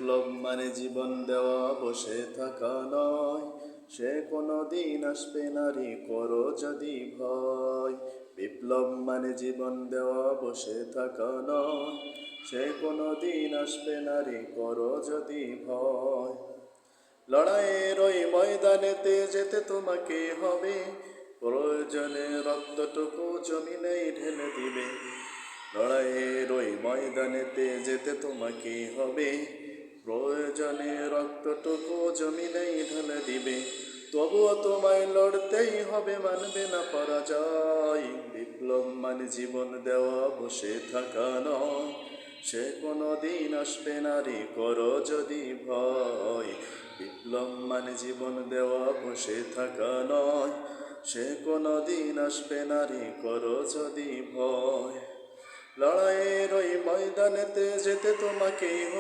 বিপ্লব মানে জীবন দেওয়া বসে থাকা নয়, সে কোনো দিন আসবে নারী করো যদি ভয়। বিপ্লব মানে জীবন দেওয়া বসে থাকা নয়, সে কোনো দিন আসবে নারী করো যদি ভয়। লড়াইয়ের ওই ময়দানেতে যেতে তোমাকে হবে, প্রয়োজনে রক্তটুকু জমিনেই ঢেলে দিবে। লড়াইয়ের ওই ময়দানেতে যেতে তোমাকে হবে, প্রয়োজনে রক্তটুকু জমিনেই ঢেলে দিবে। তবুও তোমায় লড়তেই হবে, মানবে না পরাজয়। বিপ্লব মানে জীবন দেওয়া বসে থাকা নয়, সে কোনো দিন আসবে নারী করো যদি ভয়। বিপ্লব মানে জীবন দেওয়া বসে থাকা নয়, সে কোনো দিন আসবে নারী করো যদি ভয়। লড়াইয়ের ওই ময়দানেতে যেতে তোমাকেই